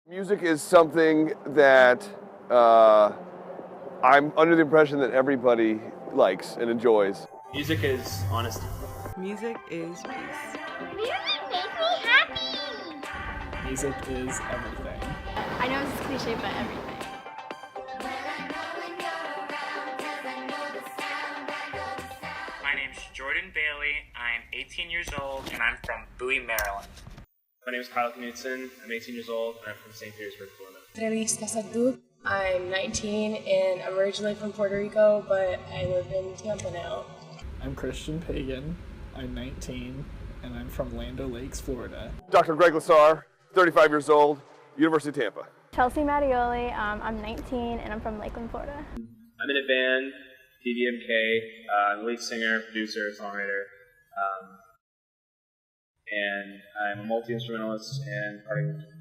Music is something that I'm under the impression that everybody likes and enjoys. Music is honesty. Music is peace. Music makes me happy. Music is everything. I know it's cliche, but everything. My name's Jordan Bailey. I'm 18 years old, and I'm from Bowie, Maryland. My name is Kyle Knudsen. I'm 18 years old, and I'm from St. Petersburg, Florida. Travis Casadub. I'm 19 and I'm originally from Puerto Rico, but I live in Tampa now. I'm Christian Pagan. I'm 19, and I'm from Land O'Lakes, Florida. Dr. Greg Lassar, 35 years old, University of Tampa. Chelsea Mattioli, I'm 19 and I'm from Lakeland, Florida. I'm in a band, DBMK. I'm a lead singer, producer, songwriter, and I'm a multi-instrumentalist and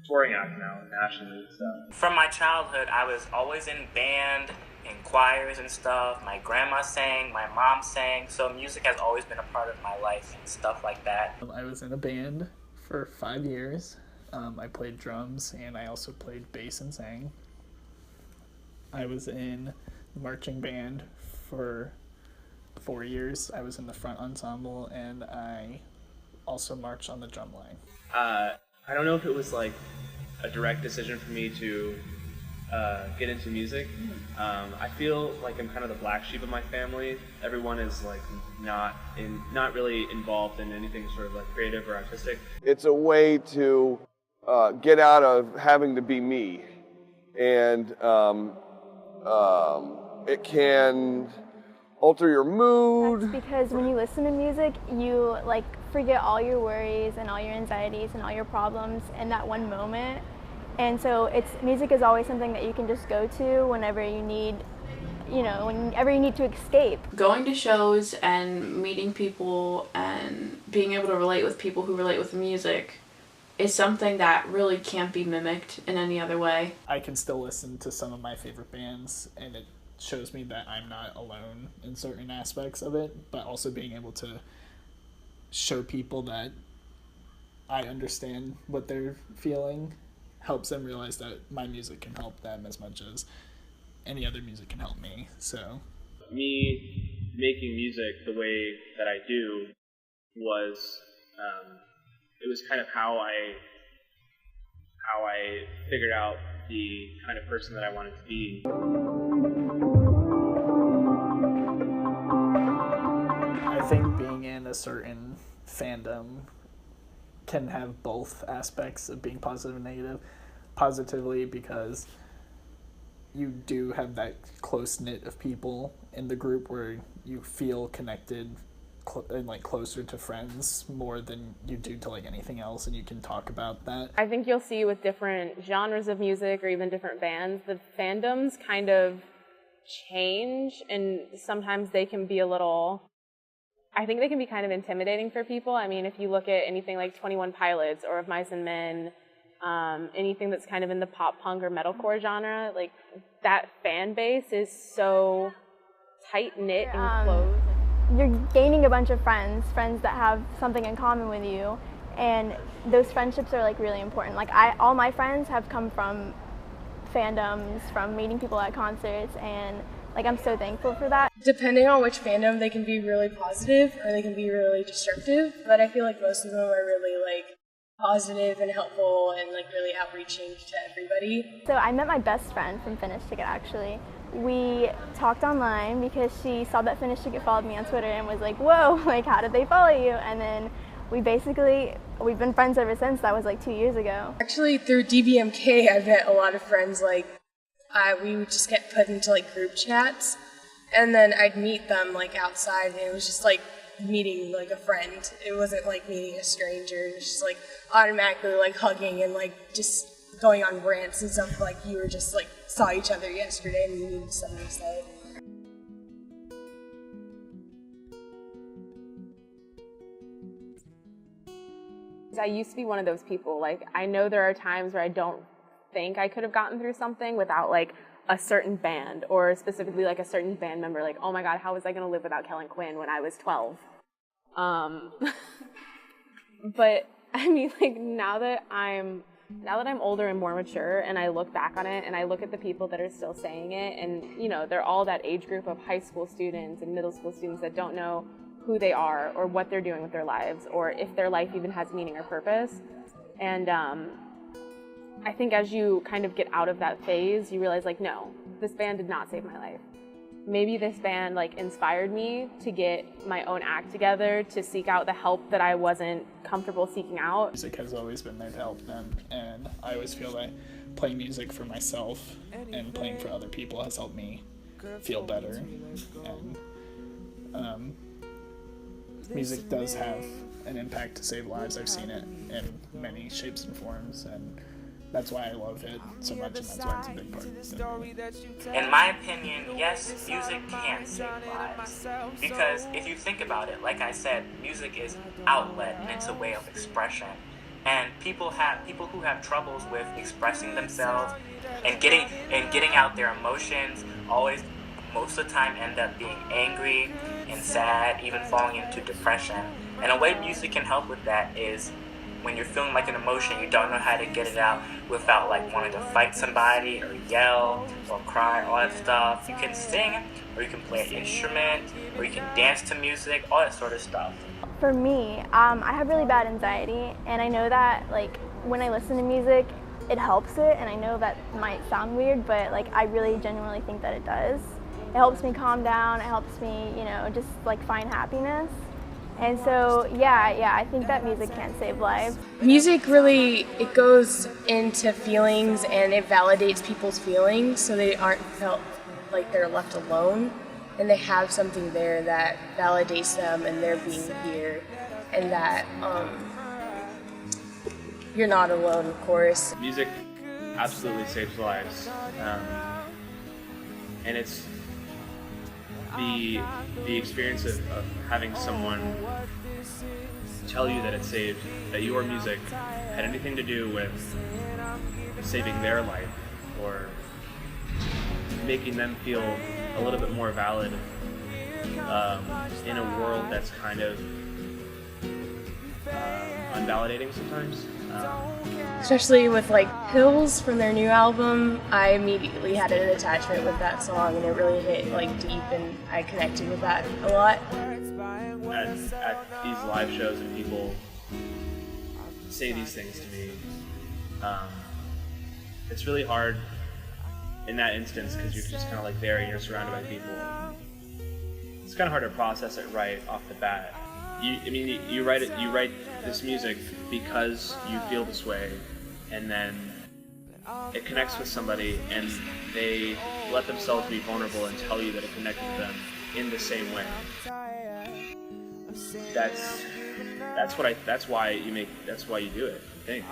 touring act now nationally. So. From my childhood, I was always in band, in choirs and stuff. My grandma sang, my mom sang, so music has always been a part of my life and stuff like that. I was in a band for 5 years. I played drums and I also played bass and sang. I was in the marching band for 4 years. I was in the front ensemble and I also marched on the drum line. I don't know if it was like a direct decision for me to get into music. I feel like I'm kind of the black sheep of my family. Everyone is like not really involved in anything sort of like creative or artistic. It's a way to get out of having to be me, and it can alter your mood. That's because when you listen to music, you like forget all your worries and all your anxieties and all your problems in that one moment. And so music is always something that you can just go to whenever you need, whenever you need to escape. Going to shows and meeting people and being able to relate with people who relate with music is something that really can't be mimicked in any other way. I can still listen to some of my favorite bands and it shows me that I'm not alone in certain aspects of it, but also being able to show people that I understand what they're feeling helps them realize that my music can help them as much as any other music can help me. So Me making music the way that I do was it was kind of how I figured out the kind of person that I wanted to be. I think being in a certain fandom can have both aspects of being positive and negative. Positively because you do have that close knit of people in the group where you feel connected and like closer to friends more than you do to like anything else, and you can talk about that. I think you'll see with different genres of music or even different bands, the fandoms kind of change, and sometimes they can be I think they can be kind of intimidating for people. I mean, if you look at anything like 21 Pilots or Of Mice and Men, anything that's kind of in the pop punk or metalcore genre, like that fan base is so tight-knit and close. You're gaining a bunch of friends that have something in common with you, and those friendships are like really important. Like all my friends have come from fandoms, from meeting people at concerts, and like I'm so thankful for that. Depending on which fandom, they can be really positive or they can be really destructive, but I feel like most of them are really like positive and helpful and like really outreaching to everybody. So I met my best friend from Finish Ticket actually. We talked online because she saw that Finish Ticket followed me on Twitter and was like, whoa, like how did they follow you? And then we've been friends ever since. That was like 2 years ago. Actually through DBMK I've met a lot of friends. Like we would just get put into like group chats and then I'd meet them like outside and it was just like meeting like a friend. It wasn't like meeting a stranger. It was just like automatically like hugging and like just going on rants and stuff, like you were just like saw each other yesterday and you needed something to say. I used to be one of those people, like I know there are times where I don't think I could have gotten through something without like a certain band or specifically like a certain band member, like oh my god, how was I going to live without Kellen Quinn when I was 12? But I mean, like now that I'm Now that I'm older and more mature and I look back on it and I look at the people that are still saying it, and they're all that age group of high school students and middle school students that don't know who they are or what they're doing with their lives or if their life even has meaning or purpose. And I think as you kind of get out of that phase, you realize like, no, this band did not save my life. Maybe this band like inspired me to get my own act together, to seek out the help that I wasn't comfortable seeking out. Music has always been there to help them, and I always feel that playing music for myself and playing for other people has helped me feel better. And music does have an impact to save lives. I've seen it in many shapes and forms, and that's why I love it so much, and that's why it's a big part of me. In my opinion, yes, music can save lives. Because if you think about it, like I said, music is outlet and it's a way of expression. And people who have troubles with expressing themselves and getting out their emotions always most of the time end up being angry and sad, even falling into depression. And a way music can help with that is when you're feeling like an emotion, you don't know how to get it out without like wanting to fight somebody or yell or cry, all that stuff. You can sing, or you can play an instrument, or you can dance to music, all that sort of stuff. For me, I have really bad anxiety, and I know that like when I listen to music, it helps it, and I know that might sound weird, but like I really genuinely think that it does. It helps me calm down, it helps me, just like find happiness. And so, yeah, I think that music can save lives. Music really, it goes into feelings and it validates people's feelings so they aren't felt like they're left alone, and they have something there that validates them and their being here, and that you're not alone, of course. Music absolutely saves lives, and it's the experience of having someone tell you that it saved, that your music had anything to do with saving their life or making them feel a little bit more valid in a world that's kind of unvalidating sometimes. Especially with like Hills from their new album, I immediately had an attachment with that song, and it really hit like deep, and I connected with that a lot. At these live shows and people say these things to me, it's really hard in that instance because you're just kind of like there and you're surrounded by people. It's kind of hard to process it right off the bat. You write this music because you feel this way, and then it connects with somebody and they let themselves be vulnerable and tell you that it connected with them in the same way. That's why you do it, I think.